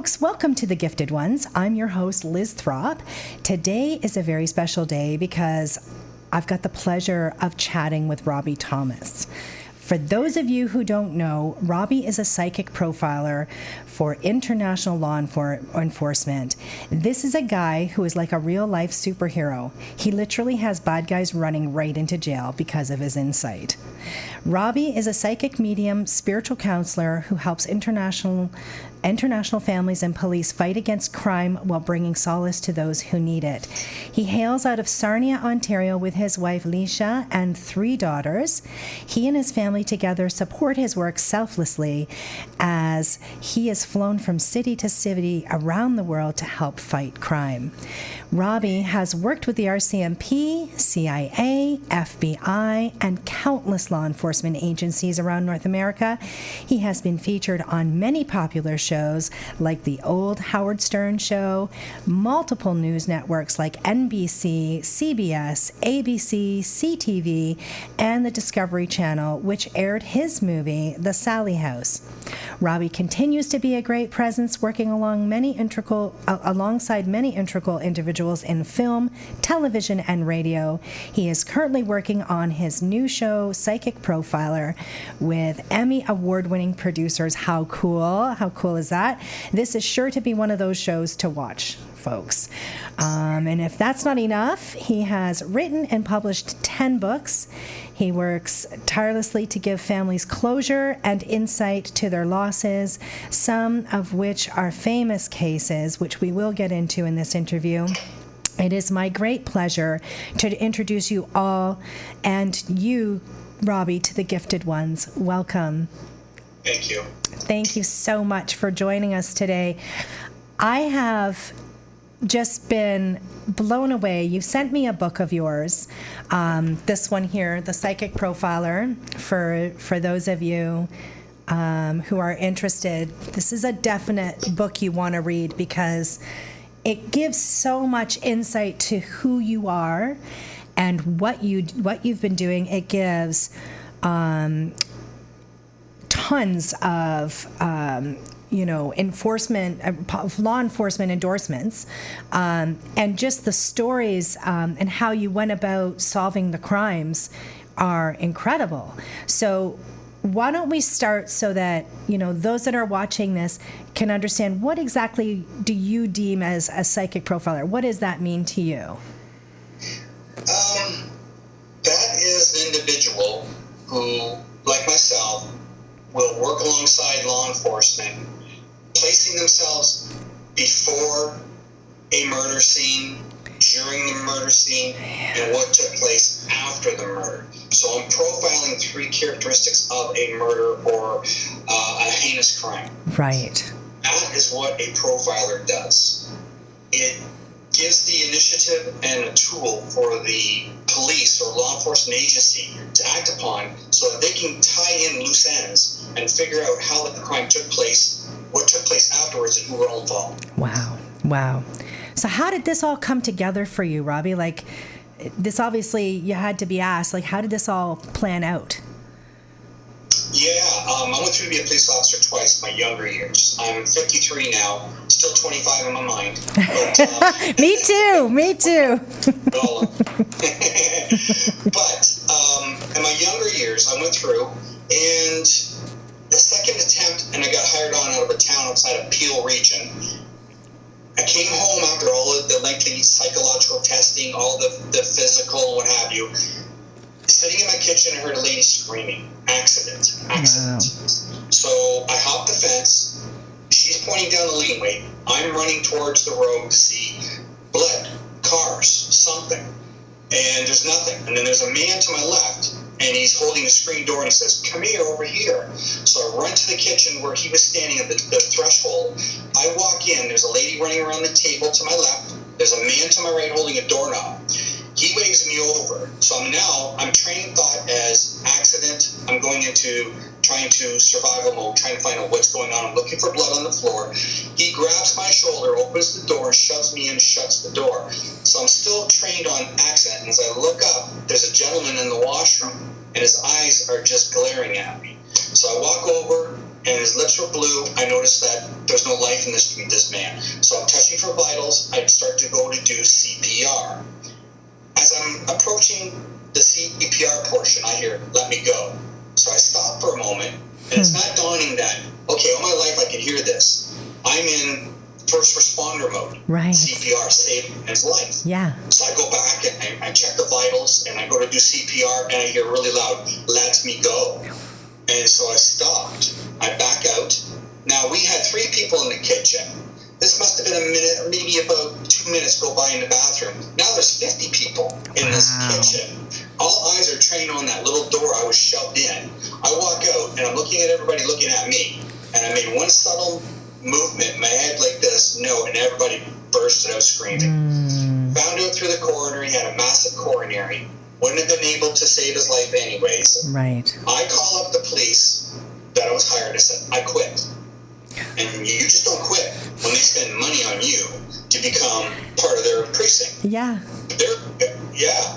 folks, welcome to the Gifted Ones. I'm your host, Liz Throp. Today is a very special day because I've got the pleasure of chatting with Robbie Thomas. For those of you who don't know, Robbie is a psychic profiler for international law enforcement. This is a guy who is like a real-life superhero. He literally has bad guys running right into jail because of his insight. Robbie is a psychic medium, spiritual counselor who helps international families and police fight against crime while bringing solace to those who need it. He hails out of Sarnia, Ontario with his wife Leisha and 3 daughters. He and his family together support his work selflessly as he is flown from city to city around the world to help fight crime. Robbie has worked with the RCMP, CIA, FBI, and countless law enforcement agencies around North America. He has been featured on many popular shows like The Old Howard Stern Show, multiple news networks like NBC, CBS, ABC, CTV, and the Discovery Channel, which aired his movie, The Sally House. Robbie continues to be a great presence, working alongside many integral individuals in film, television, and radio. He is currently working on his new show, Psychic Profiler, with Emmy award-winning producers. How cool? How cool is that? This is sure to be one of those shows to watch, folks. And if that's not enough, he has written and published 10 books. He works tirelessly to give families closure and insight to their losses, some of which are famous cases, which we will get into in this interview. It is my great pleasure to introduce you all and you, Robbie, to the Gifted Ones. Welcome. Thank you. Thank you so much for joining us today. I have just been blown away. You sent me a book of yours, this one here, The Psychic Profiler, for those of you who are interested. This is a definite book you want to read because it gives so much insight to who you are and what you've been doing. It gives tons of law enforcement endorsements, and just the stories and how you went about solving the crimes are incredible. So why don't we start so that those that are watching this can understand what exactly do you deem as a psychic profiler? What does that mean to you? That is an individual who, like myself, will work alongside law enforcement, placing themselves before a murder scene, during the murder scene, and what took place after the murder. So I'm profiling 3 characteristics of a murder or a heinous crime. Right. That is what a profiler does. It gives the initiative and a tool for the police or law enforcement agency to act upon so that they can tie in loose ends and figure out how the crime took place, what took place afterwards, and who were all involved. Wow. So how did this all come together for you, Robbie? Like, this obviously, you had to be asked, like, how did this all plan out? Yeah, I went through to be a police officer twice in my younger years. I'm 53 now, still 25 in my mind. But, Me too. But in my younger years, I went through, and the second attempt, and I got hired on out of a town outside of Peel region. I came home after all of the lengthy psychological testing, all the physical, what have you. Sitting in my kitchen, I heard a lady screaming, accident. Wow. So I hopped the fence. She's pointing down the laneway. I'm running towards the road to see blood, cars, something. And there's nothing. And then there's a man to my left, and he's holding the screen door, and he says, "Come here, over here." So I run to the kitchen where he was standing at the threshold. I walk in. There's a lady running around the table to my left. There's a man to my right holding a doorknob. He waves me over. So I'm training thought as accident. I'm going into trying to survival mode, trying to find out what's going on. I'm looking for blood on the floor. He grabs my shoulder, opens the door, shoves me in, shuts the door. So I'm still trained on accident. And as I look up, there's a gentleman in the washroom, and his eyes are just glaring at me. So I walk over, and his lips were blue. I noticed that there's no life in this man. So I'm touching for vitals. I start to go to do CPR. As I'm approaching the CPR portion, I hear, "Let me go." So I stop for a moment, and it's not dawning that, okay, all my life I can hear this. I'm in first responder mode. Right. CPR saved his life. Yeah. So I go back and I check the vitals, and I go to do CPR, and I hear really loud, "Let me go." And so I stopped. I back out. Now, we had 3 people in the kitchen. This must have been a minute, or maybe about 2 minutes go by in the bathroom. Now there's 50 people in this kitchen. All eyes are trained on that little door I was shoved in. I walk out, and I'm looking at everybody looking at me. And I made one subtle movement, my head like this, no, and everybody bursted out screaming. Found out through the coroner he had a massive coronary. Wouldn't have been able to save his life anyways. Right. I call up the police that I was hired. I said, "I quit." And you just don't quit when they spend money on you to become part of their precinct. Yeah.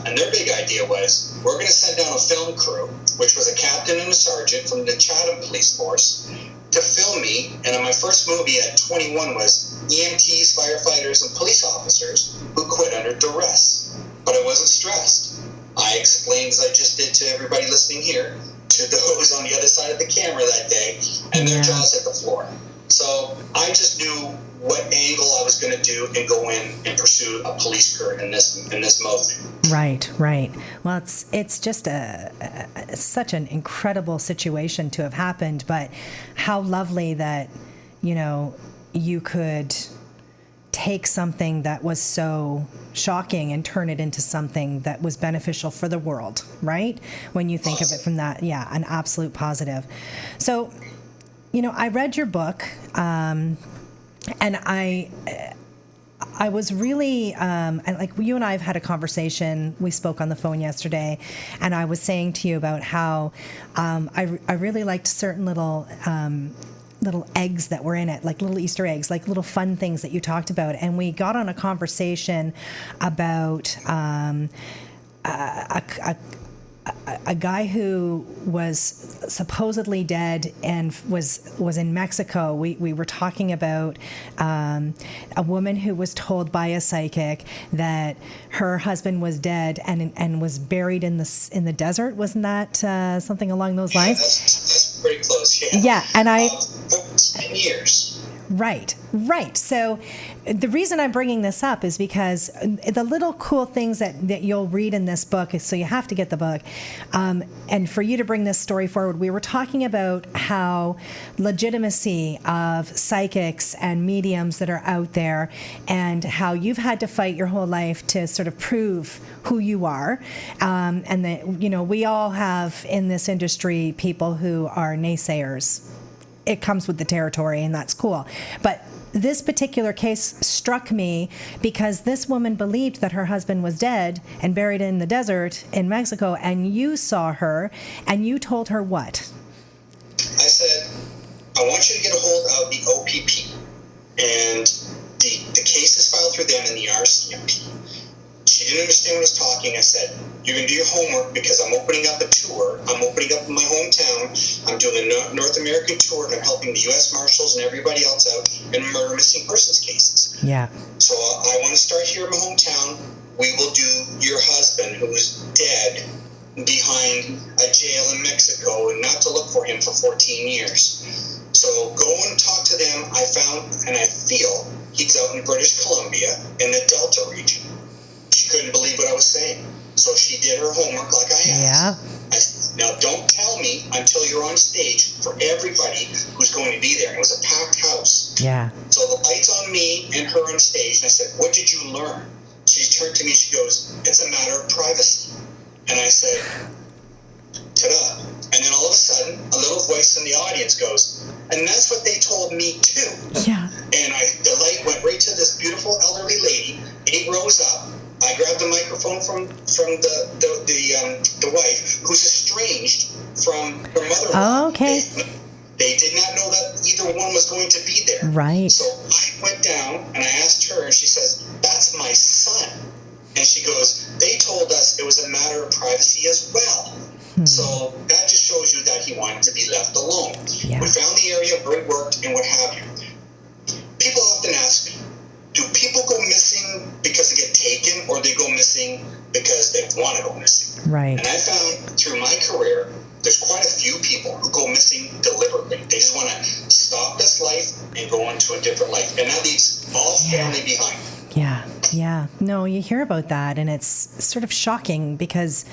And their big idea was, we're going to send down a film crew, which was a captain and a sergeant from the Chatham Police Force, to film me. And in my first movie at 21 was EMTs, firefighters, and police officers who quit under duress. But I wasn't stressed. I explained, as I just did to everybody listening here, to those on the other side of the camera that day, and their jaws hit the floor. So I just knew what angle I was going to do and go in and pursue a police career in this mode. Right. Well, it's just such an incredible situation to have happened, but how lovely that, you could take something that was so shocking and turn it into something that was beneficial for the world, right? When you think of it from that, an absolute positive. So, I read your book, and I was really, like you and I have had a conversation. We spoke on the phone yesterday, and I was saying to you about how I really liked certain little eggs that were in it, like little Easter eggs, like little fun things that you talked about. And we got on a conversation about a guy who was supposedly dead and was in Mexico. We were talking about a woman who was told by a psychic that her husband was dead and was buried in the desert. Wasn't that something along those lines? That's pretty close. Yeah, and 10 years. Right. So the reason I'm bringing this up is because the little cool things that you'll read in this book, so you have to get the book, and for you to bring this story forward, we were talking about how legitimacy of psychics and mediums that are out there, and how you've had to fight your whole life to sort of prove who you are, and that, we all have in this industry people who are naysayers. It comes with the territory, and that's cool. But this particular case struck me because this woman believed that her husband was dead and buried in the desert in Mexico, and you saw her, and you told her what? I said, I want you to get a hold of the OPP, and the case is filed through them in the RCMP. She didn't understand what I was talking. I said, you're going to do your homework because I'm opening up a tour. I'm opening up in my hometown. I'm doing a North American tour, and I'm helping the U.S. Marshals and everybody else out in murder missing persons cases. Yeah. So I want to start here in my hometown. We will do your husband, who was dead behind a jail in Mexico, and not to look for him for 14 years. So go and talk to them. I found, and I feel, he's out in British Columbia in the Delta region. She couldn't believe what I was saying. So she did her homework like I asked. Yeah. I said, now don't tell me until you're on stage for everybody who's going to be there. It was a packed house. Yeah. So the light's on me and her on stage. And I said, what did you learn? She turned to me and she goes, it's a matter of privacy. And I said, ta-da. And then all of a sudden, a little voice in the audience goes, and that's what they told me too. Yeah. And the light went right to this beautiful elderly lady, 8 rows up. I grabbed the microphone from the wife, who's estranged from her mother-in-law. Oh, okay. They did not know that either one was going to be there. Right. So I went down and I asked her, and she says, "That's my son." And she goes, "They told us it was a matter of privacy as well." So that just shows you that he wanted to be left alone. Yeah. We found the area where he worked and what have you. People often ask me, do people go missing because they get taken, or they go missing because they want to go missing? Right. And I found through my career, there's quite a few people who go missing deliberately. They just want to stop this life and go into a different life. And that leaves all family behind. Yeah. No, you hear about that, and it's sort of shocking because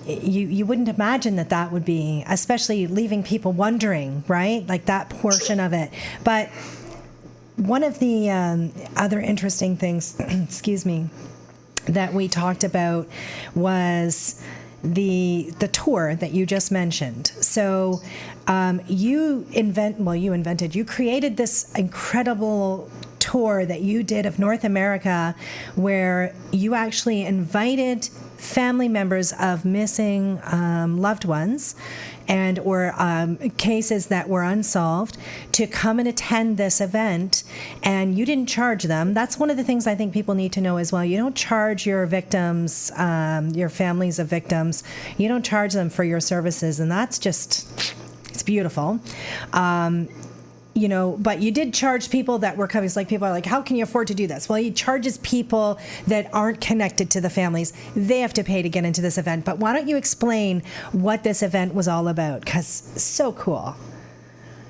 you wouldn't imagine that would be, especially leaving people wondering, right? Like that portion of it. But one of the other interesting things, excuse me, that we talked about was the tour that you just mentioned. So you created this incredible tour that you did of North America, where you actually invited family members of missing loved ones and or cases that were unsolved to come and attend this event, and you didn't charge them. That's one of the things I think people need to know as well. You don't charge your victims, your families of victims, you don't charge them for your services, and that's just, it's beautiful. But you did charge people that were coming. It's like people are like, how can you afford to do this? Well, he charges people that aren't connected to the families. They have to pay to get into this event. But why don't you explain what this event was all about? Because it's so cool.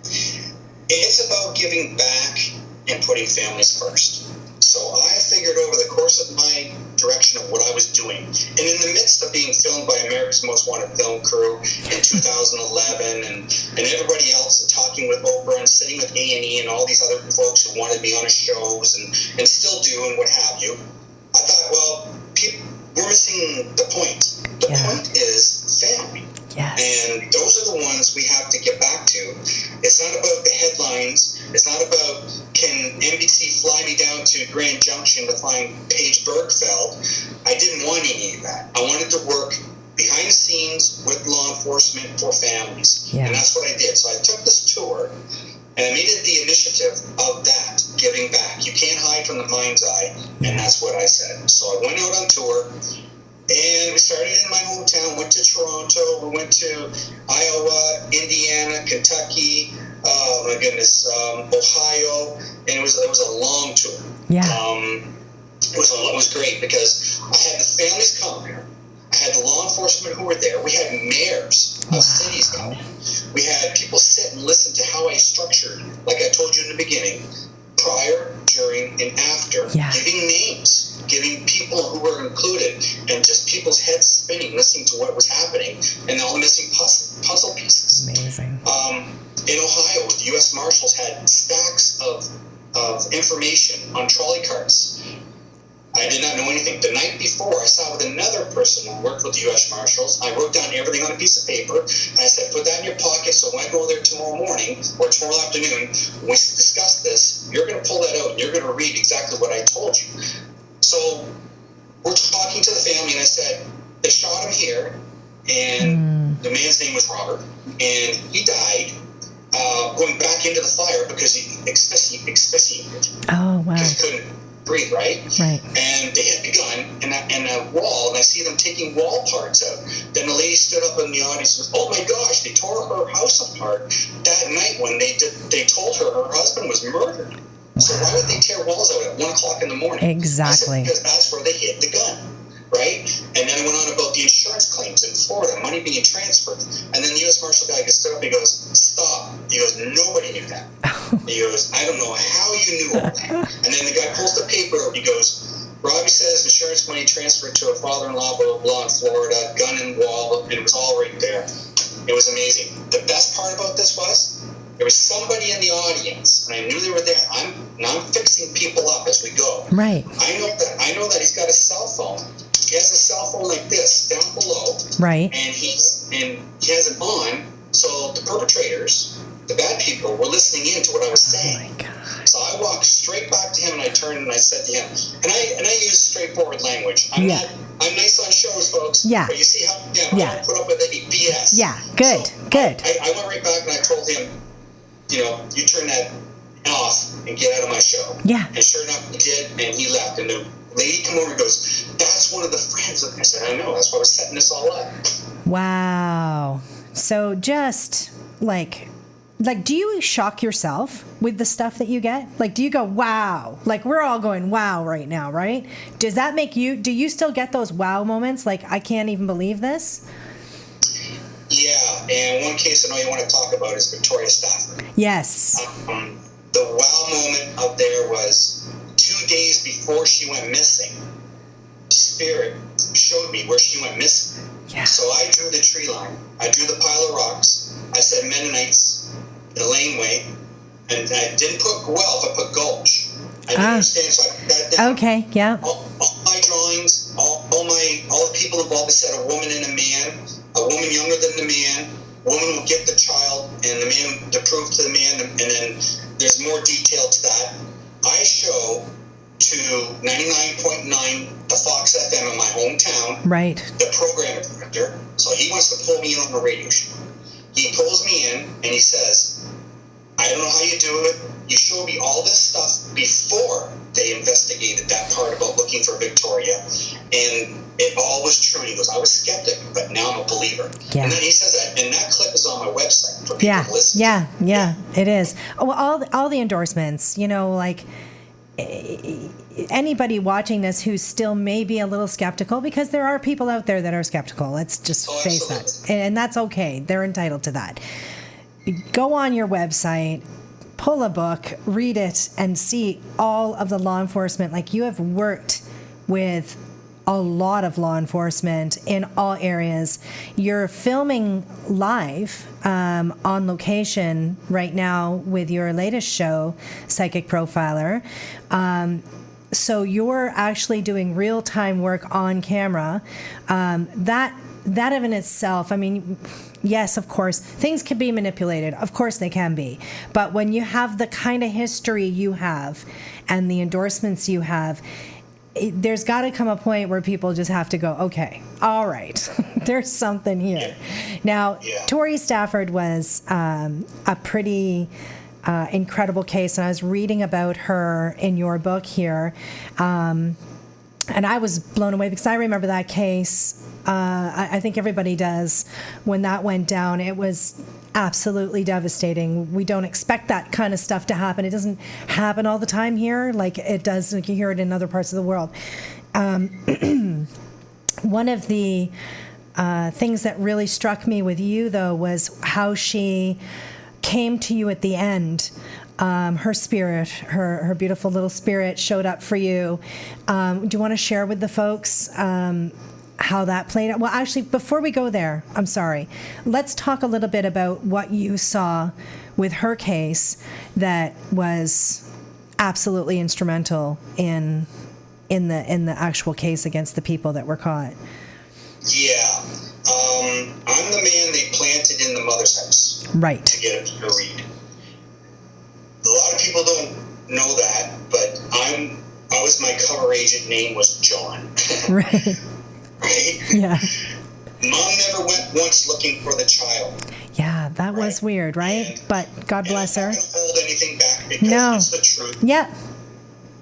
It's about giving back and putting families first. So I figured over the course of my direction of what I was doing, and in the midst of being filmed by America's Most Wanted film crew in 2011, and everybody else talking with Oprah and sitting with A&E and all these other folks who wanted me on his shows and still do and what have you, I thought, well, we're missing the point. The point is family. Yes. And those are the ones we have to get back to. It's not about the headlines. It's not about, can NBC fly me down to Grand Junction to find Paige Bergfeld. I didn't want any of that. I wanted to work behind the scenes with law enforcement for families. Yeah. And that's what I did. So I took this tour and I made it the initiative of that, giving back. You can't hide from the mind's eye. And that's what I said. So I went out on tour. And we started in my hometown, went to Toronto, we went to Iowa, Indiana, Kentucky, Ohio, and it was a long tour. Yeah. It was great because I had the families come here. I had the law enforcement who were there. We had mayors of cities come in. We had people sit and listen to how I structured, like I told you in the beginning, prior, during, and after, giving names, giving people who were included, and just people's heads spinning, listening to what was happening, and all the missing puzzle pieces. Amazing. In Ohio, the U.S. Marshals had stacks of information on trolley carts. I did not know anything. The night before, I sat with another person who worked with the U.S. Marshals. I wrote down everything on a piece of paper, and I said, put that in your pocket, so when I go there tomorrow morning or tomorrow afternoon, when we discuss this, you're going to pull that out, and you're going to read exactly what I told you. So we're talking to the family, and I said, they shot him here, and the man's name was Robert, and he died going back into the fire because he asphyxiated. Oh, wow. Because he couldn't breathe, right? Right. And they hit the gun and a wall, and I see them taking wall parts out. Then the lady stood up in the audience and said, oh my gosh, they tore her house apart that night when they told her husband was murdered. So why would they tear walls out at 1 o'clock in the morning? Exactly. I said, because that's where they hit the gun, right? And then I went on about the insurance claims in Florida, money being transferred. And then the U.S. Marshal guy gets stood up, he goes, stop. He goes, nobody knew that. He goes, I don't know how you knew all that. And then the guy pulls the paper out, he goes, Robbie says insurance money transferred to a father-in-law, blah, blah, blah, in Florida, gun and wall, and it was all right there. It was amazing. The best part about this was, there was somebody in the audience, and I knew they were there. I'm fixing people up as we go. Right. I know that he's got a cell phone. He has a cell phone like this down below. Right. And he has it on, so the perpetrators, the bad people, were listening in to what I was saying. Oh my God. So I walked straight back to him, and I turned and I said to him, and I use straightforward language. I'm nice on shows, folks. Yeah. But you see how I don't put up with any BS. Yeah. Good. So Good. I went right back and I told him, you turn that off and get out of my show. Yeah. And sure enough, he did, and he left. And the lady came over and goes, that's one of the friends. I said, I know. That's why I was setting this all up. Wow. So just like, do you shock yourself with the stuff that you get? Like, do you go, wow? Like, we're all going, wow right now, right? Does that make you, do you still get those wow moments? Like, I can't even believe this? Yeah, and one case I know you want to talk about is Victoria Stafford. Yes. The wow moment up there was 2 days before she went missing. Spirit showed me where she went missing. Yeah. So I drew the tree line. I drew the pile of rocks. I said Mennonites, the laneway, and I didn't put Guelph, I put Gulch. I didn't understand, so I put that down. Okay, yeah. All my drawings, all the people involved, they said a woman and a man, a woman younger than the man, woman will get the child, and the man to prove to the man, and then there's more detail to that. I show to 99.9 the Fox FM in my hometown, right, the program director, so he wants to pull me in on the radio show. He pulls me in and he says, I don't know how you do it. You showed me all this stuff before they investigated that part about looking for Victoria, and it all was true. He goes, I was skeptic, but now I'm a believer. Yeah. And then he says that, and that clip is on my website for people to listen to. Yeah, it is. Oh, well, all the endorsements, like anybody watching this who's still maybe a little skeptical, because there are people out there that are skeptical. Let's just face that. And that's okay. They're entitled to that. Go on your website, pull a book, read it, and see all of the law enforcement. Like, you have worked with a lot of law enforcement in all areas. You're filming live on location right now with your latest show, Psychic Profiler. So you're actually doing real-time work on camera. That in itself, I mean, yes, of course, things can be manipulated. Of course they can be. But when you have the kind of history you have and the endorsements you have, there's got to come a point where people just have to go, okay, all right, there's something here. Now, Tori Stafford was a pretty incredible case, and I was reading about her in your book here, and I was blown away because I remember that case. I think everybody does. When that went down, it was absolutely devastating. We don't expect that kind of stuff to happen. It doesn't happen all the time here like it does, like you hear it in other parts of the world. One of the things that really struck me with you, though, was how she came to you at the end. Her spirit, her beautiful little spirit showed up for you. Do you want to share with the folks how that played out? Well, actually, before we go there, I'm sorry. Let's talk a little bit about what you saw with her case that was absolutely instrumental in the actual case against the people that were caught. Yeah. I'm the man they planted in the mother's house. Right. To get a Peter Reed. A lot of people don't know that, but I was, my cover agent name was John. Right. Right? Yeah. Mom never went once looking for the child. Yeah, that was weird, right? But God bless her. I don't hold anything back because it's the truth. Yeah.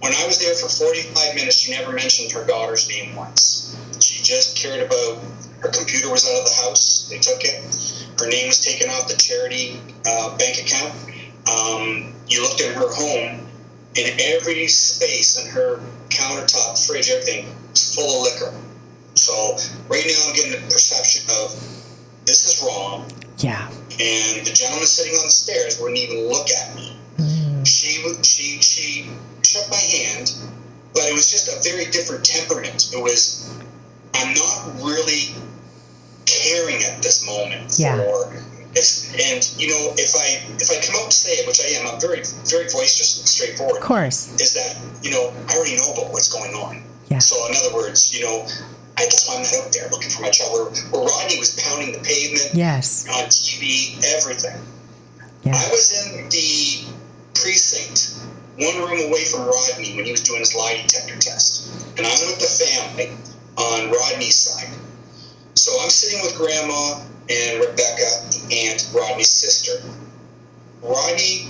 When I was there for 45 minutes, she never mentioned her daughter's name once. She just cared about her computer was out of the house. They took it. Her name was taken off the charity bank account. You looked at her home, and every space in her countertop, fridge, everything was full of liquor. So right now I'm getting the perception of this is wrong. Yeah. And the gentleman sitting on the stairs wouldn't even look at me. She shook my hand, but it was just a very different temperament. It was, I'm not really caring at this moment. Yeah. And if I come out to say it, which I am, I'm very, very boisterous and straightforward. Of course. Is that, I already know about what's going on. Yeah. So in other words, I guess I'm not out there looking for my child. Where Rodney was pounding the pavement, yes, on TV, everything. Yeah. I was in the precinct, one room away from Rodney when he was doing his lie detector test, and I'm with the family on Rodney's side. So I'm sitting with Grandma and Rebecca, the aunt, Rodney's sister. Rodney,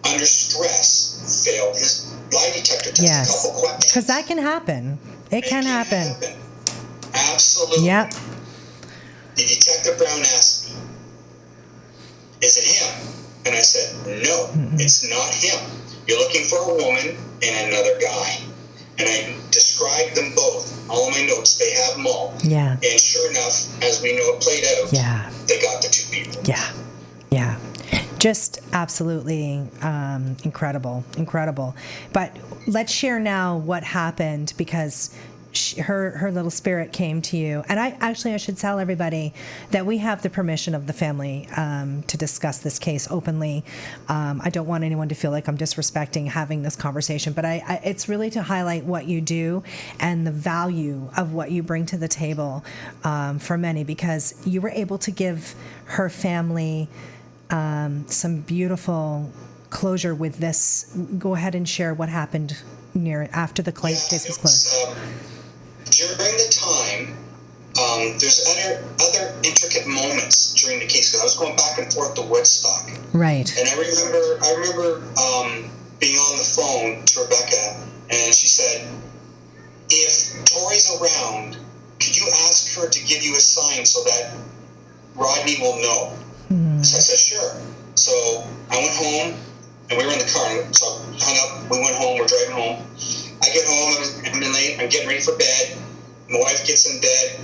under stress, failed his lie detector test. Yes. A couple questions. Because that can happen. It can happen. Absolutely. Yep. The Detective Brown asked me, And I said, no, it's not him. You're looking for a woman and another guy. And I described them both. All of my notes, they have them all. Yeah. And sure enough, as we know it played out, they got the two people. Yeah. Yeah. Just absolutely incredible. But let's share now what happened, because her little spirit came to you. And I should tell everybody that we have the permission of the family to discuss this case openly. I don't want anyone to feel like I'm disrespecting having this conversation, but it's really to highlight what you do and the value of what you bring to the table for many, because you were able to give her family some beautiful closure with this. Go ahead and share what happened after the case was closed. During the time, there's other intricate moments during the case, because I was going back and forth to Woodstock. Right. And I remember being on the phone to Rebecca, and she said, if Tori's around, could you ask her to give you a sign so that Rodney will know? So I said, sure. So I went home, and we were in the car, so I hung up, we went home, we're driving home. I get home, I'm late, I'm getting ready for bed. My wife gets in bed,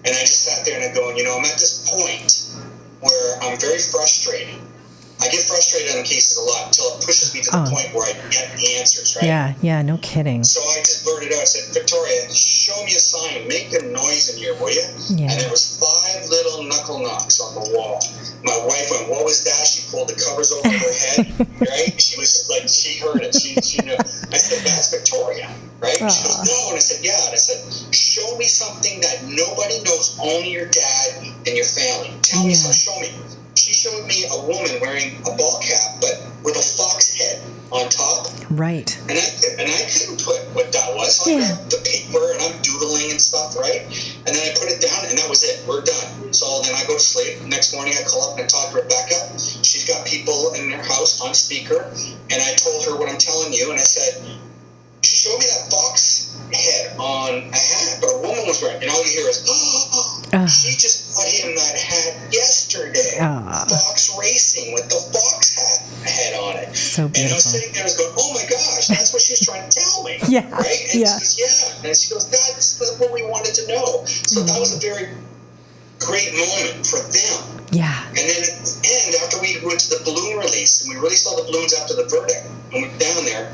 and I just sat there and I go, I'm at this point where I'm very frustrated. I get frustrated on cases a lot until it pushes me to the point where I get the answers, right? Yeah, no kidding. So I just blurted out, I said, Victoria, show me a sign, make a noise in here, will you? Yeah. And there was 5 little knuckle knocks on the wall. My wife went, what was that? She pulled the covers over her head, right? She was like, she heard it. She knew. I said, that's Victoria, right? She goes, no. And I said, yeah. And I said, show me something that nobody knows, only your dad and your family. Tell me something, show me. She showed me a woman wearing a ball cap, but with a fox head on top. Right. And I couldn't put what that was. So I grabbed the paper and I'm doodling and stuff, right? And then I put it down, and that was it. We're done. So then I go to sleep. Next morning I call up and I talk to Rebecca. She's got people in her house on speaker, and I told her what I'm telling you, and I said, she showed me that fox head on a hat, but a woman was wearing it, and all you hear is, she just put him that hat yesterday. Fox racing with the fox head on it. So beautiful. And I was sitting there, I was going, oh my gosh, that's what she was trying to tell me. Yeah. Right? And she goes, and she goes, that's what we wanted to know. So that was a very great moment for them. Yeah. And then at the end, after we went to the balloon release, and we really saw the balloons after the verdict, and we were down there,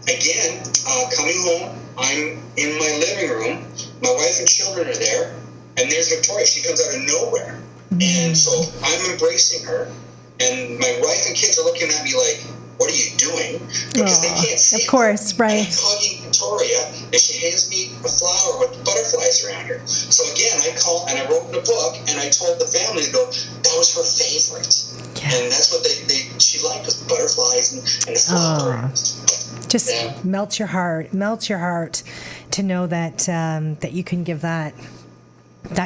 again, coming home, I'm in my living room, my wife and children are there, and there's Victoria. She comes out of nowhere. And so I'm embracing her, and my wife and kids are looking at me like, what are you doing? Because they can't see Of course, her. right. And I'm hugging Victoria, and she hands me a flower with butterflies around her. So again, I called, and I wrote in a book, and I told the family to go, that was her favorite. Yeah. And that's what she liked, was butterflies and the flowers. Just melts your heart to know that that you can give that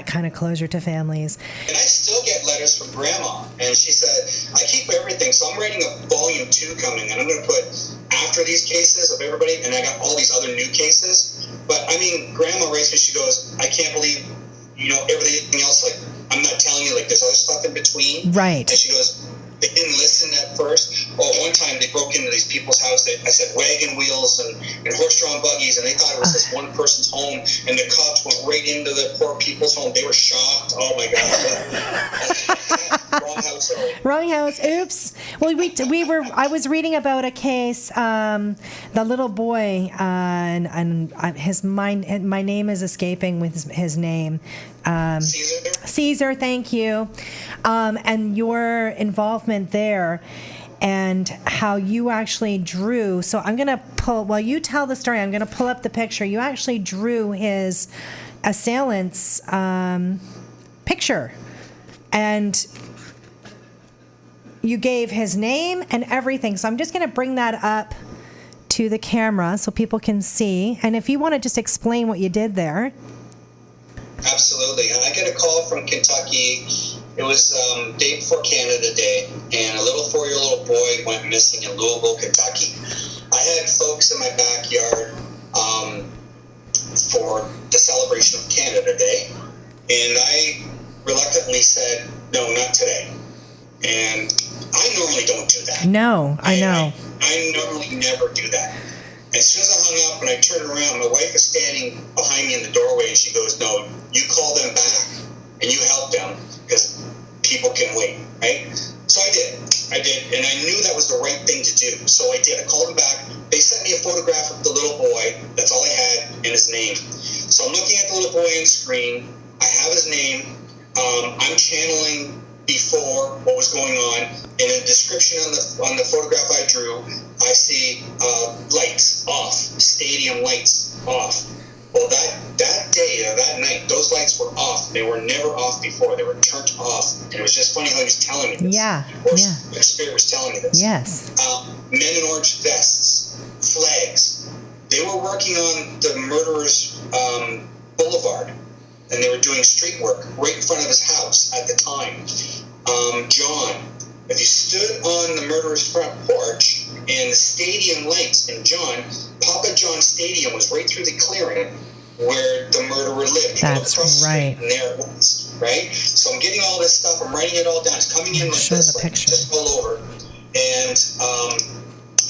kind of closure to families. And I still get letters from Grandma, and she said, I keep everything, so I'm writing a volume 2 coming, and I'm going to put after these cases of everybody, and I got all these other new cases. But I mean, Grandma writes me, she goes, I can't believe, everything else, like, I'm not telling you, like, there's other stuff in between. Right. And she goes, they didn't listen at first. One time they broke into these people's house. I said wagon wheels and horse-drawn buggies, and they thought it was this one person's home, and the cops went right into the poor people's home. They were shocked. Oh my God. Wrong house. Sorry. Wrong house. Oops. Well, I was reading about a case, the little boy, and my name is escaping with his name. Caesar, thank you. And your involvement there, and how you actually drew. So I'm going to while you tell the story, I'm going to pull up the picture. You actually drew his assailant's picture, and you gave his name and everything. So I'm just going to bring that up to the camera so people can see. And if you want to just explain what you did there. Absolutely. I get a call from Kentucky. It was day before Canada Day, and a little 4-year-old boy went missing in Louisville, Kentucky. I had folks in my backyard for the celebration of Canada Day, and I reluctantly said, no, not today. And I normally don't do that. No, I know. I normally never do that. As soon as I hung up and I turned around, my wife was standing behind me in the doorway, and she goes, "No, you call them back and you help them because people can wait," right? So I did, and I knew that was the right thing to do. So I did. I called them back. They sent me a photograph of the little boy. That's all I had, and his name. So I'm looking at the little boy on screen. I have his name. I'm channeling before what was going on. In a description on the photograph I drew, I see lights off, stadium lights off. Well, that day or that night, those lights were off. They were never off before. They were turned off. And it was just funny how he was telling me this. Yeah. Or the spirit was telling me this. Yes. Men in orange vests, flags. They were working on the murderer's boulevard, and they were doing street work right in front of his house at the time. John, if you stood on the murderer's front porch and the stadium lights, and Papa John Stadium was right through the clearing where the murderer lived. That's right. And there it was, right? So I'm getting all this stuff. I'm writing it all down. It's coming in like Show this, the like picture. just all over. And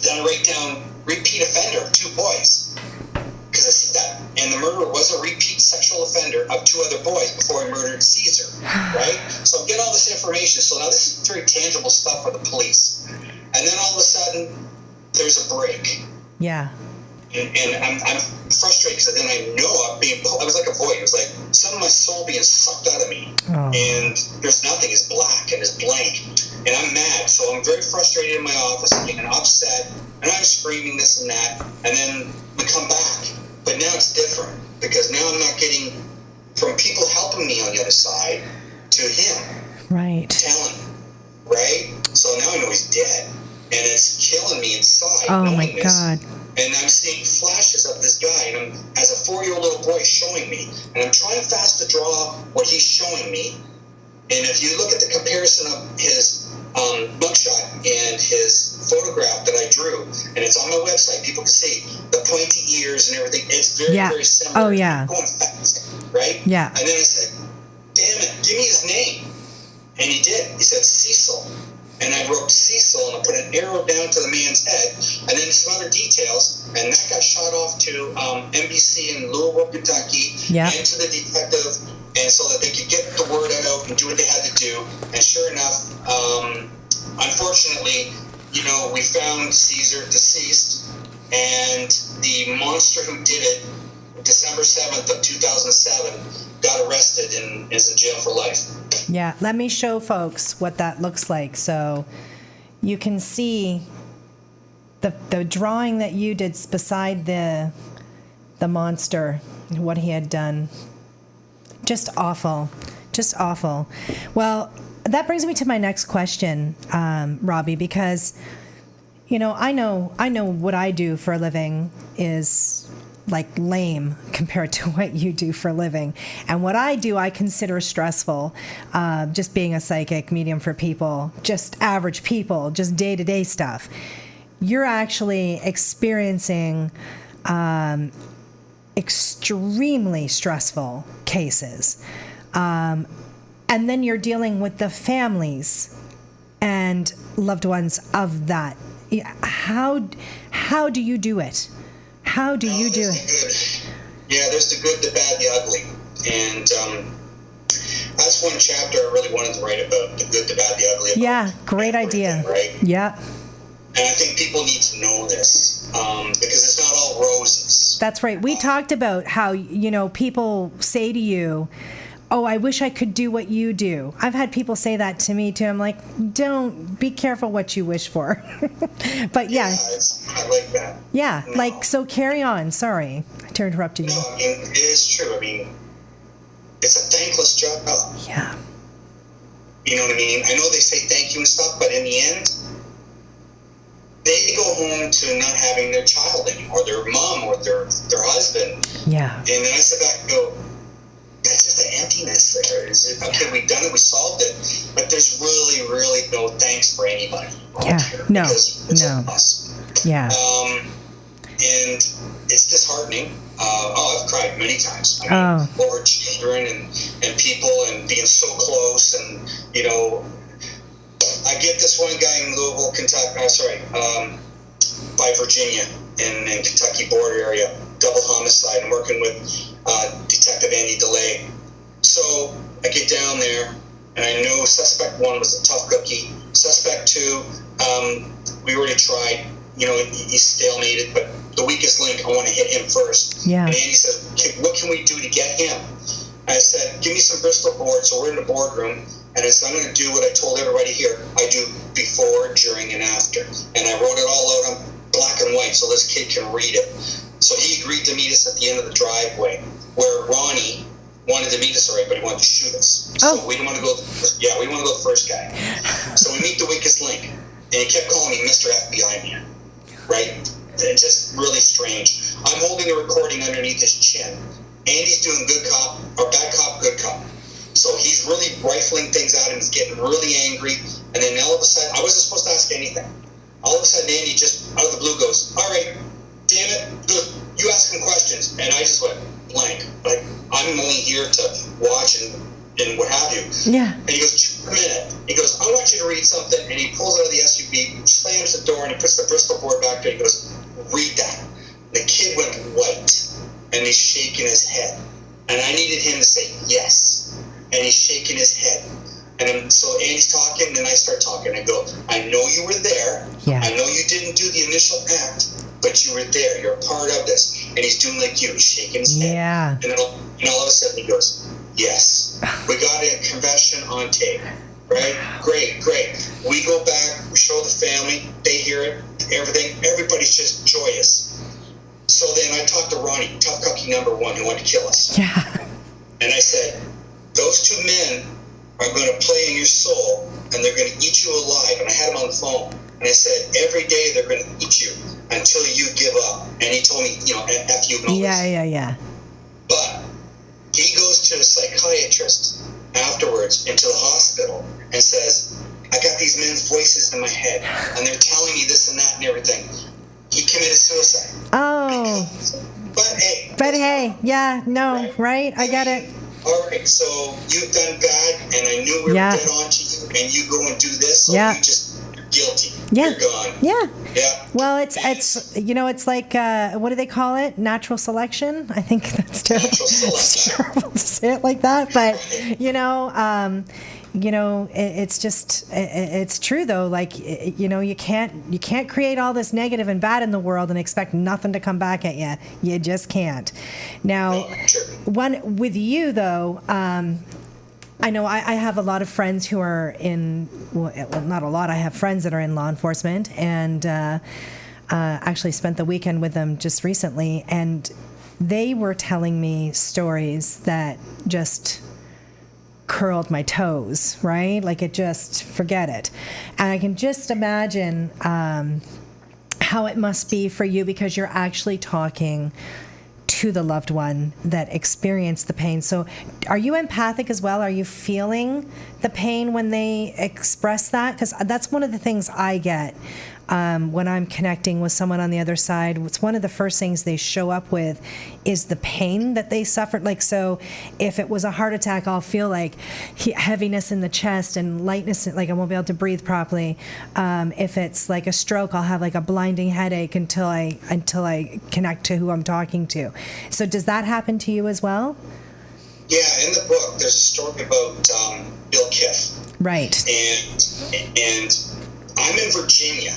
then I write down repeat offender, 2 boys. Because I see that. And the murderer was a repeat sexual offender of 2 other boys before he murdered Caesar, right? So I'm getting all this information. So now this is very tangible stuff for the police. And then all of a sudden, there's a break. Yeah. And I'm frustrated because then I know I was like a void. It was like some of my soul being sucked out of me. Oh. And there's nothing. It's black and it's blank. And I'm mad. So I'm very frustrated in my office and upset. And I'm screaming this and that. And then we come back. But now it's different because now I'm not getting from people helping me on the other side to him. Right. Telling. Right? So now I know he's dead. And it's killing me inside. Oh my knowing this. God. And I'm seeing flashes of this guy, and I'm, as a 4-year-old little boy, showing me. And I'm trying fast to draw what he's showing me. And if you look at the comparison of his mugshot and his photograph that I drew, and it's on my website, people can see the pointy ears and everything. It's very, very similar. Oh, yeah. Going fast, right? Yeah. And then I said, "Damn it, give me his name." And he did. He said Cecil. And I wrote Cecil, and I put an arrow down to the man's head, and then some other details, and that got shot off to NBC in Louisville, Kentucky, and to the detective, and so that they could get the word out and do what they had to do. And sure enough, unfortunately, we found Caesar deceased, and the monster who did it, December 7th of 2007, got arrested and is in jail for life. Yeah, let me show folks what that looks like. So you can see the drawing that you did beside the monster, what he had done. Just awful. Just awful. Well, that brings me to my next question, Robbie, because, I know what I do for a living is like lame compared to what you do for a living. And what I do, I consider stressful, just being a psychic medium for people, just average people, just day-to-day stuff. You're actually experiencing extremely stressful cases. And then you're dealing with the families and loved ones of that. How do you do it? How do you do it? Yeah, there's the good, the bad, the ugly. And that's one chapter I really wanted to write about, the good, the bad, the ugly. Yeah, great idea. Right? Yeah. And I think people need to know this because it's not all roses. That's right. We talked about how, people say to you, "Oh, I wish I could do what you do." I've had people say that to me too. I'm like, don't, be careful what you wish for. But yeah. I like that. Yeah, No. so carry on. Sorry to interrupt you. No, I mean, it is true. I mean, it's a thankless job. Yeah. You know what I mean? I know they say thank you and stuff, but in the end, they go home to not having their child anymore, their mom or their husband. Yeah. And then I sit back and go, that's just an emptiness there. Is it, okay, we've done it, we solved it, but there's really, really no thanks for anybody. Yeah. No. Because it's us. Yeah. And it's disheartening. I've cried many times. I mean, over children and people and being so close and, I I get this one guy in Louisville, Kentucky, by Virginia in Kentucky border area, double homicide. I'm working with Detective Andy DeLay. So I get down there, and I know suspect 1 was a tough cookie. Suspect 2, we already tried. He's stalemated, but the weakest link, I want to hit him first. Yeah. And Andy says, what can we do to get him? I said, give me some Bristol boards. So we're in the boardroom, and I said, I'm going to do what I told everybody here. I do before, during, and after. And I wrote it all out on black and white so this kid can read it. So he agreed to meet us at the end of the driveway, where Ronnie wanted to meet us already, but he wanted to shoot us. Oh. So we didn't want to go. We didn't want to go the first guy. So we meet the weakest link, and he kept calling me Mr. FBI man, right? And just really strange. I'm holding the recording underneath his chin. Andy's doing good cop, or bad cop, good cop. So he's really rifling things out, and he's getting really angry. And then all of a sudden, I wasn't supposed to ask anything. All of a sudden, Andy just out of the blue goes, "All right, damn it, you ask him questions." And I just went blank. Like, I'm only here to watch and what have you. Yeah. And he goes, "Just a minute." He goes, "I want you to read something." And he pulls out of the SUV, slams the door, and he puts the Bristol board back there. He goes, "Read that." And the kid went white, and he's shaking his head. And I needed him to say yes. And he's shaking his head. And so Andy's talking, and I start talking. I go, "I know you were there. Yeah. I know you didn't do the initial act, but you were there. You're a part of this." And he's doing like you. He's shaking his head. Yeah. And all of a sudden he goes, "Yes. We got a confession on tape." Right? Great. We go back. We show the family. They hear it. Everything. Everybody's just joyous. So then I talked to Ronnie, tough cookie number 1, who wanted to kill us. Yeah. And I said, "Those 2 men are going to play in your soul, and they're going to eat you alive." And I had him on the phone. And I said, "Every day they're going to eat you until you give up." And he told me, F you. Yeah. But he goes to a psychiatrist afterwards into the hospital and says, "I got these men's voices in my head, and they're telling me this and that and everything." He committed suicide. Oh. But hey. Yeah, no, right? I get it. All right, so you've done bad, and I knew we were dead on to you, and you go and do this, so you're guilty. Yeah. You're gone. Yeah. Yeah. Well, it's it's like, what do they call it? Natural selection? I think that's terrible. Natural selection. It's terrible to say it like that, but, it's just, it's true though. Like, you can't create all this negative and bad in the world and expect nothing to come back at you. You just can't. Now, one with you though, I know I have a lot of friends who are not a lot. I have friends that are in law enforcement, and actually spent the weekend with them just recently, and they were telling me stories that just curled my toes, right? Like, it just, forget it. And I can just imagine how it must be for you, because you're actually talking to the loved one that experienced the pain. So are you empathic as well? Are you feeling the pain when they express that? Because that's one of the things I get when I'm connecting with someone on the other side. It's one of the first things they show up with is the pain that they suffered. Like, so if it was a heart attack, I'll feel like heaviness in the chest and lightness, like I won't be able to breathe properly. If it's like a stroke, I'll have like a blinding headache until I connect to who I'm talking to. So does that happen to you as well? Yeah, in the book, there's a story about Bill Kiff. Right. And I'm in Virginia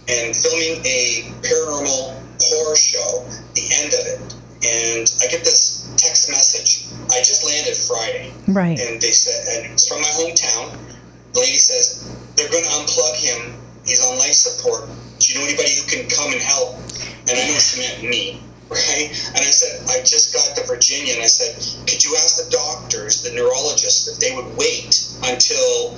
and filming a paranormal horror show, the end of it. And I get this text message. I just landed Friday. Right. And they said, and it's from my hometown. The lady says, they're going to unplug him. He's on life support. Do you know anybody who can come and help? And I knew she meant me. Right? And I said, I just got to Virginia, and I said, could you ask the doctors, the neurologists, if they would wait until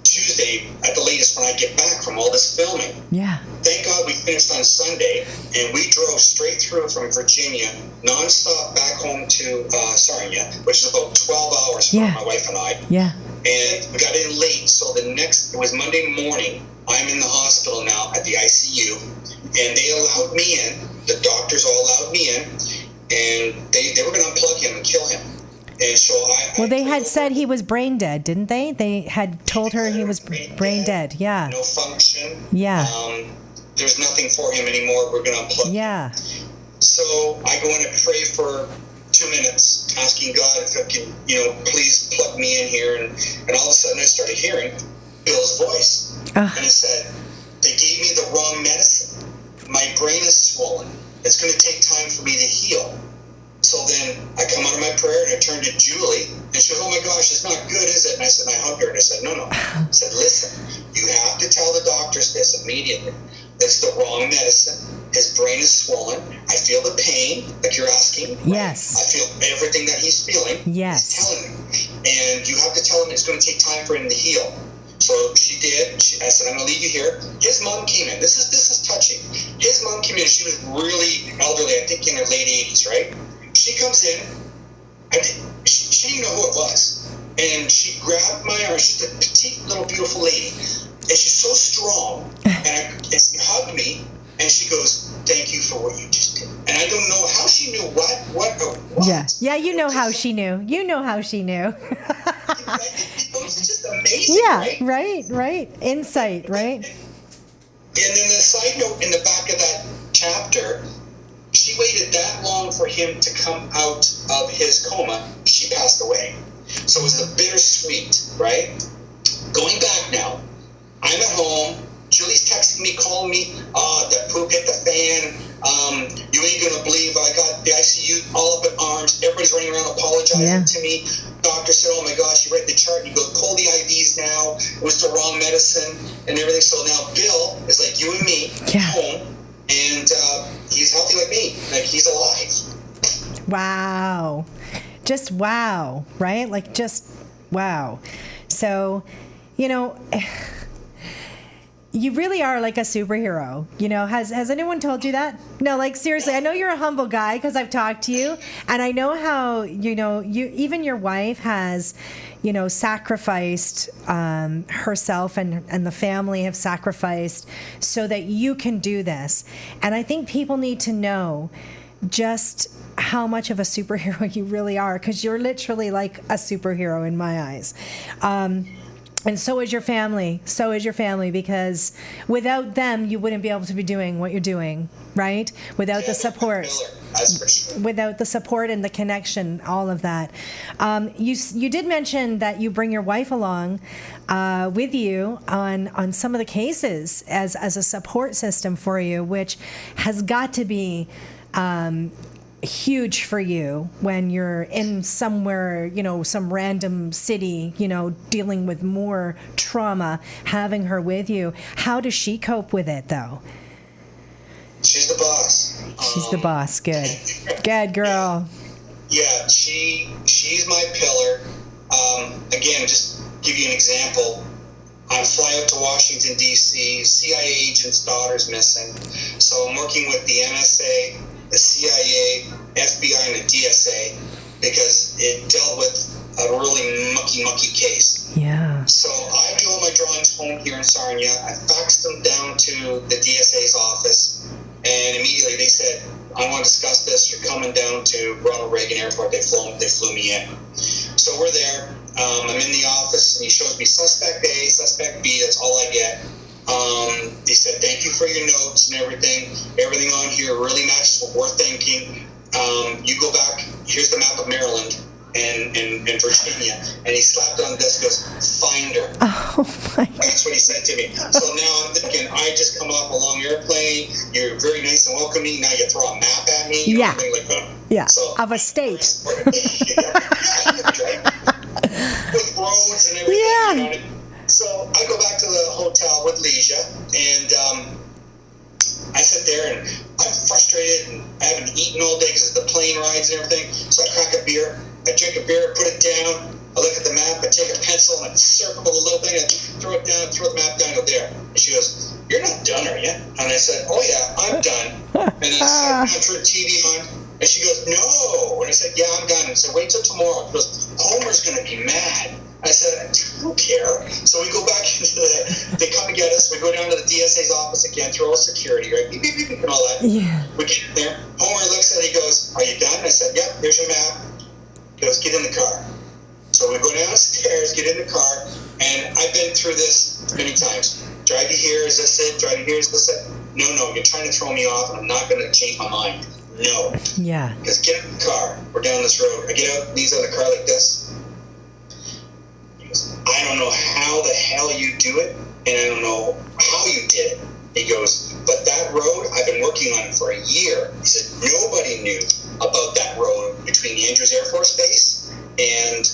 Tuesday at the latest when I get back from all this filming? Yeah. Thank God we finished on Sunday, and we drove straight through from Virginia, nonstop back home to Sarnia, which is about 12 hours for my wife and I. Yeah. And we got in late, so it was Monday morning. I'm in the hospital now at the ICU, and they allowed me in. The doctors all allowed me in, and they were going to unplug him and kill him. And so Well, they had said he was brain dead, didn't they? They had told her he was brain dead. Yeah. No function. Yeah. There's nothing for him anymore. We're going to unplug. Yeah. So I go in and pray for 2 minutes, asking God if I can, please plug me in here. And all of a sudden I started hearing Bill's voice. And it said, they gave me the wrong medicine. My brain is swollen. It's going to take time for me to heal. So then I come out of my prayer and I turn to Julie and she goes, oh my gosh, it's not good, is it? And I said, I hugged her and I said, no. I said, listen, you have to tell the doctors this immediately. It's the wrong medicine. His brain is swollen. I feel the pain, like you're asking. Yes. I feel everything that he's feeling. Yes. He's telling me. And you have to tell him it's going to take time for him to heal. So she did. I said, I'm going to leave you here. His mom came in. This is touching. His mom came in. She was really elderly, I think in her late 80s, right? She comes in. She didn't know who it was. And she grabbed my arm. She's a petite, little, beautiful lady. And she's so strong. And she hugged me. And she goes, thank you for what you just did. And I don't know how she knew what. Yeah, you know how she knew. You know how she knew. It was just amazing, right. Insight, right? And then the side note in the back of that chapter, she waited that long for him to come out of his coma. She passed away. So it was a bittersweet, right? Going back now, I'm at home. Julie's texting me, calling me, that poop hit the fan. You ain't going to believe I got the ICU all up in arms. Everybody's running around apologizing to me. Doctor said, oh my gosh, you read the chart. You go, pull the IVs now. It was the wrong medicine and everything. So now Bill is like you and me, home, and he's healthy like me. Like he's alive. Wow. Just wow, right? Like just wow. So, you really are like a superhero. Has anyone told you that? No, like seriously, I know you're a humble guy because I've talked to you, and I know how, you even your wife has, sacrificed herself and the family have sacrificed so that you can do this. And I think people need to know just how much of a superhero you really are, because you're literally like a superhero in my eyes. And so is your family. Because without them, you wouldn't be able to be doing what you're doing, right? Without the support. That's for sure. Without the support and the connection, all of that. You did mention that you bring your wife along with you on some of the cases as a support system for you, which has got to be huge for you when you're in somewhere, some random city, dealing with more trauma, having her with you. How does she cope with it, though? She's the boss. She's the boss. Good. Good girl. Yeah, she's my pillar. Again, just give you an example. I fly out to Washington, D.C., CIA agent's daughter's missing. So I'm working with the NSA, the CIA, FBI, and the DSA because it dealt with a really mucky case. Yeah. So I do all my drawings home here in Sarnia. I faxed them down to the DSA's office, and immediately they said, I want to discuss this. You're coming down to Ronald Reagan Airport. They flew me in. So we're there. I'm in the office, and he shows me suspect A, suspect B. That's all I get. He said, thank you for your notes and everything. Everything on here really matches what we're thinking. You go back. Here's the map of Maryland and Virginia. And he slapped it on the desk and goes, find her. Oh, my God. That's what he said to me. So now I'm thinking, I just come off a long airplane. You're very nice and welcoming. Now you throw a map at me. Yeah. Like that. Yeah. So, of a state. With roads and everything. Yeah. So I go back to the hotel with Leisha, and I sit there, and I'm frustrated, and I haven't eaten all day because of the plane rides and everything. So I crack a beer, I drink a beer, put it down, I look at the map, I take a pencil, and I circle the little thing, I throw it down, throw the map down, go there. And she goes, you're not done, are you? And I said, oh yeah, I'm done. And then I turn TV on, and she goes, no. And I said, yeah, I'm done. And I said, wait till tomorrow. She goes, Homer's going to be mad. I said, I don't care. So we go back into they come to get us. We go down to the DSA's office again, throw a security, right? Beep, beep, beep, and all that. Yeah. We get there. Homer looks at it, he goes, are you done? I said, yep, here's your map. He goes, get in the car. So we go downstairs, get in the car, and I've been through this many times. Drive you here, is this it? Drive you here, is this it? No, you're trying to throw me off, and I'm not going to change my mind. No. Yeah. Because get in the car. We're down this road. I get out, he's on the car like this. He goes, I don't know how the hell you do it, and I don't know how you did it. He goes, but that road, I've been working on it for a year. He said, nobody knew about that road between the Andrews Air Force Base and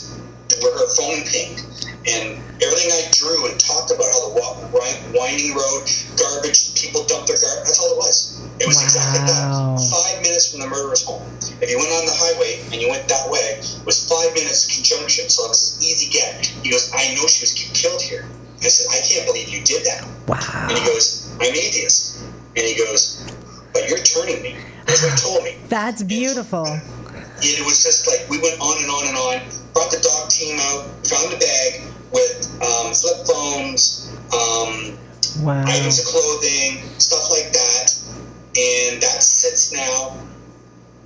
where her phone pinged. And everything I drew and talked about, how the winding road, garbage, people dump their garbage, that's all it was. It was exactly that. 5 minutes from the murderer's home. If you went on the highway and you went that way, it was 5 minutes conjunction, so it was an easy get. He goes, I know she was killed here. I said, I can't believe you did that. Wow. And he goes, I'm atheist. And he goes, but you're turning me. That's what he told me. That's beautiful. It was just like, we went on and on and on, brought the dog team out, found a bag with flip phones, items of clothing, stuff like that. And that sits now.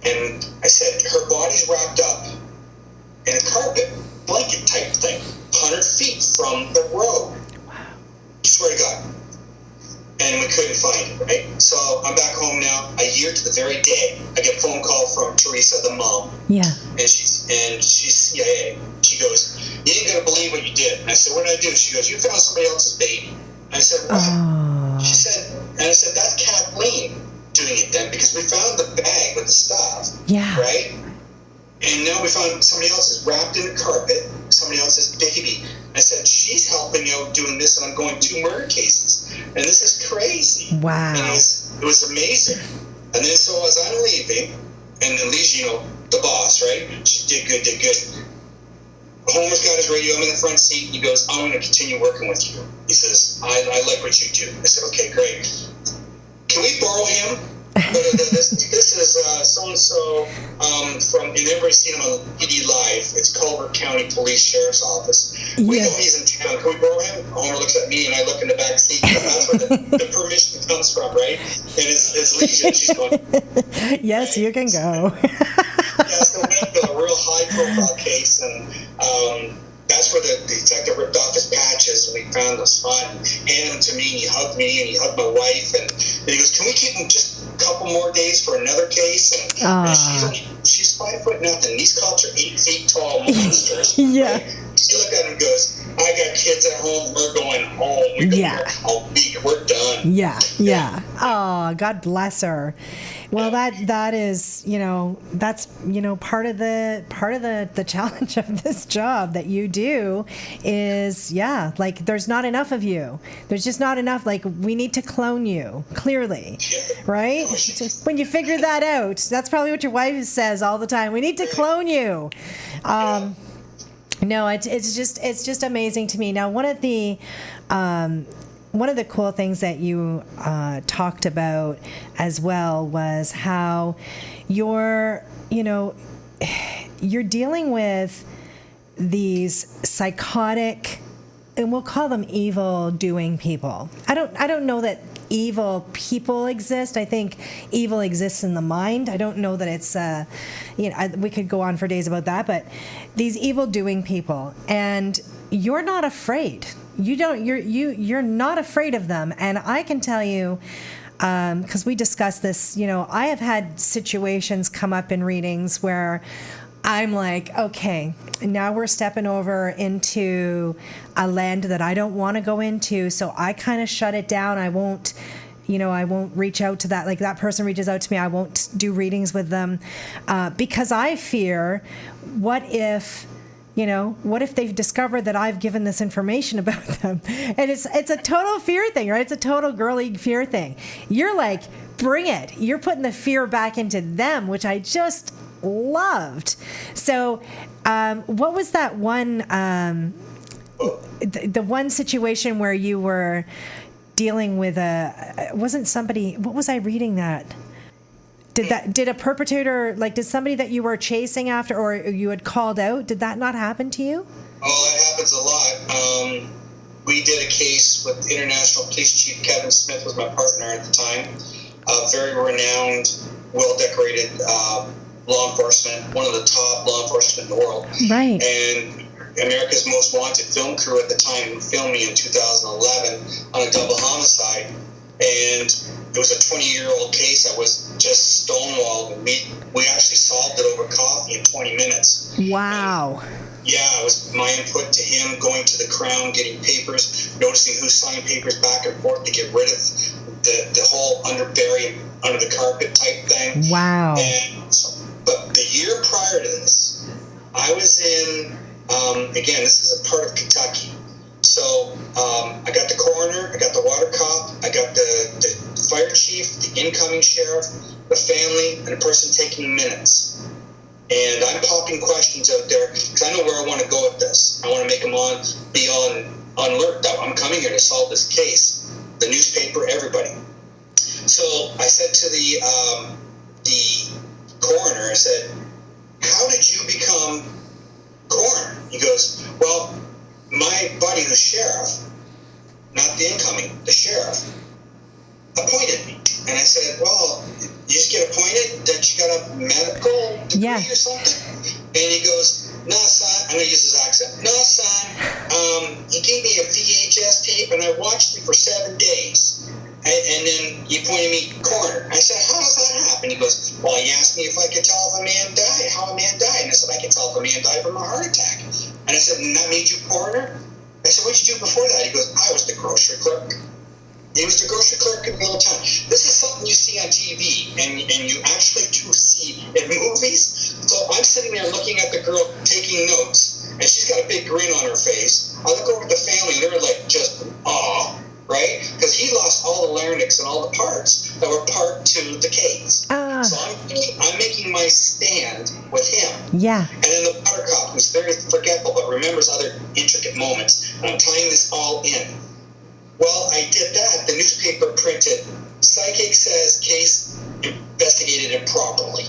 And I said, her body's wrapped up in a carpet, blanket type thing, 100 feet from the road. Wow. I swear to God. And we couldn't find it, right? So I'm back home now, a year to the very day. I get a phone call from Teresa, the mom. Yeah. And she's CIA. She goes, you ain't gonna believe what you did. And I said, what did I do? She goes, you found somebody else's baby. And I said, what? Oh. She said, and I said, that's Kathleen doing it then, because we found the bag with the stuff. Yeah. Right? And now we found somebody else is wrapped in a carpet, somebody else's baby. I said, she's helping out doing this, and I'm going 2 murder cases. And this is crazy. Wow. And it was amazing. And then so as I'm leaving, and then Lisa, the boss, right? She did good. Homer's got his radio. I'm in the front seat. He goes, I'm going to continue working with you. He says, I like what you do. I said, okay, great. Can we borrow him? This is so-and-so from, and everybody's seen him on PD Live. It's Culver County Police Sheriff's Office. We know he's in town. Can we borrow him? Homer looks at me, and I look in the back seat. That's where the permission comes from, right? And it's Leisha, and she's going, yes, you can go. So we went to a real high-profile case, and that's where the detective ripped off his patches, and we found the spot and handed him to me, and he hugged me, and he hugged my wife, and he goes, can we keep him just a couple more days for another case? And she's 5 foot nothing. These cops are 8 feet tall monsters. Yeah. Right? She looked at him and goes, I got kids at home, we're going home. We're done. Yeah. Oh, God bless her. Well, that is, that's, part of the challenge of this job that you do is, there's not enough of you. There's just not enough. We need to clone you, clearly, right? When you figure that out, that's probably what your wife says all the time. We need to clone you. No, it's just amazing to me. Now, one of the cool things that you talked about as well was how you're dealing with these psychotic, and we'll call them evil doing people. I don't know that evil people exist. I think evil exists in the mind. I don't know that it's we could go on for days about that, but these evil doing people, and you're not afraid. You're not afraid of them. And I can tell you, because we discussed this, I have had situations come up in readings where I'm like, okay, now we're stepping over into a land that I don't want to go into, so I kind of shut it down. I won't reach out to that. Like, that person reaches out to me, I won't do readings with them, because I fear, what if they've discovered that I've given this information about them? And it's a total fear thing, right? It's a total girly fear thing. You're like, bring it. You're putting the fear back into them, which I just loved. So what was that one, the one situation where you were dealing with what was I reading that? Did a perpetrator, did somebody that you were chasing after or you had called out, did that not happen to you? Oh, that happens a lot. We did a case with International Police Chief Kevin Smith, was my partner at the time. A very renowned, well-decorated law enforcement, one of the top law enforcement in the world. Right. And America's Most Wanted film crew at the time filmed me in 2011 on a double homicide. And it was a 20-year-old case that was just stonewalled. We actually solved it over coffee in 20 minutes. Wow. And it was my input to him, going to the Crown, getting papers, noticing who signed papers back and forth to get rid of the whole under the carpet type thing. Wow. But the year prior to this, I was in, again, this is a part of Kentucky. So I got the coroner, I got the water cop, I got the fire chief, the incoming sheriff, the family, and a person taking minutes. And I'm popping questions out there because I know where I want to go with this. I want to make them be on alert that I'm coming here to solve this case. The newspaper, everybody. So I said to the coroner, I said, "How did you become coroner?" He goes, "Well, my buddy, the sheriff, not the incoming, the sheriff, appointed me." And I said, "Well, you just get appointed? That you got a medical degree or something?" And he goes, "No, son," I'm going to use his accent. "No, son, he gave me a VHS tape and I watched it for 7 days. And then he pointed me coroner." I said, "How does that happen?" He goes, "Well, he asked me if I could tell if a man died, how a man died." And I said, "I can tell if a man died from a heart attack." And I said, "And that made you coroner?" I said, "What did you do before that?" He goes, "I was the grocery clerk." He was the grocery clerk in the little town. This is something you see on TV, and you actually do see in movies. So I'm sitting there looking at the girl taking notes, and she's got a big grin on her face. I look over at the family, and they're like just awe, right? Because he lost all the larynx and all the parts that were part to the case. So I'm making my stand with him. Yeah. And then the water cop, who's very forgetful but remembers other intricate moments, and I'm tying this all in. Well, I did that. The newspaper printed, "Psychic says case investigated improperly."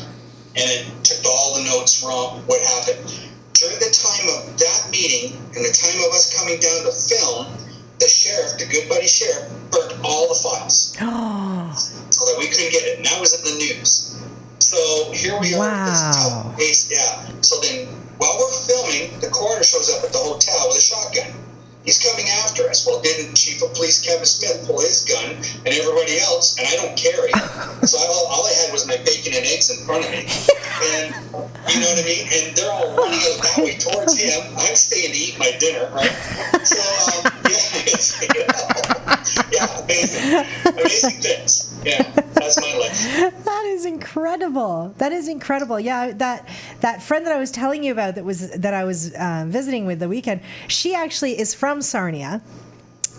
And it took all the notes wrong, what happened. During the time of that meeting and the time of us coming down to film, the sheriff, the good buddy sheriff, burnt all the files. So that we couldn't get it. And that was in the news. So here we are with this tough case. Yeah. So then while we're filming, the coroner shows up at the hotel with a shotgun. He's coming after us. Well, didn't Chief of Police Kevin Smith pull his gun and everybody else? And I don't carry. So all I had was my bacon and eggs in front of me. And you know what I mean? And they're all running out that way towards him. I'm staying to eat my dinner, right? So, amazing things. Yeah, that's my life. That is incredible. That is incredible. Yeah, that friend that I was telling you about that I was visiting with the weekend, she actually is from Sarnia.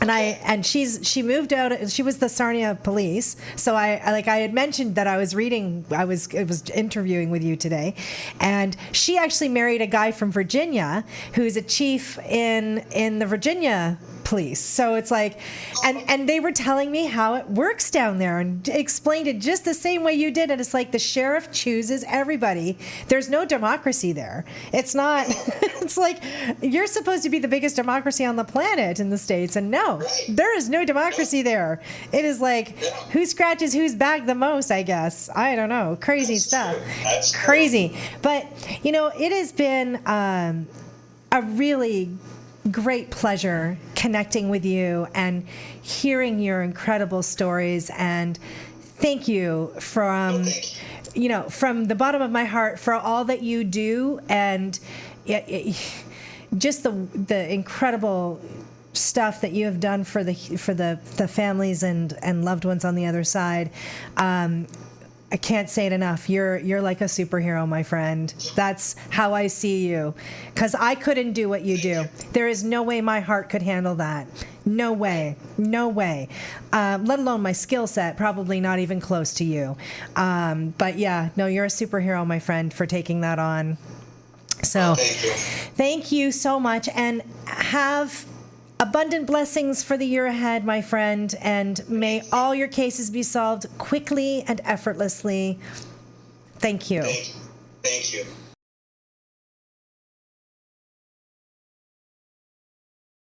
And she moved out. She was the Sarnia police. So I had mentioned that I was interviewing with you today, and she actually married a guy from Virginia who's a chief in the Virginia police. So it's like, and they were telling me how it works down there and explained it just the same way you did. And it's like the sheriff chooses everybody. There's no democracy there. It's not, it's like you're supposed to be the biggest democracy on the planet in the States. And no, there is no democracy there. It is like who scratches whose back the most, I guess. I don't know. Crazy stuff. Crazy. But, it has been a really great pleasure connecting with you and hearing your incredible stories, and thank you from the bottom of my heart for all that you do, and just the incredible stuff that you have done for the families and loved ones on the other side. I can't say it enough. You're like a superhero, my friend. That's how I see you. Because I couldn't do what you do. There is no way my heart could handle that. No way. No way. Let alone my skill set. Probably not even close to you. But yeah, no, you're a superhero, my friend, for taking that on. So thank you so much. And have abundant blessings for the year ahead, my friend, and may all your cases be solved quickly and effortlessly. Thank you. Thank you.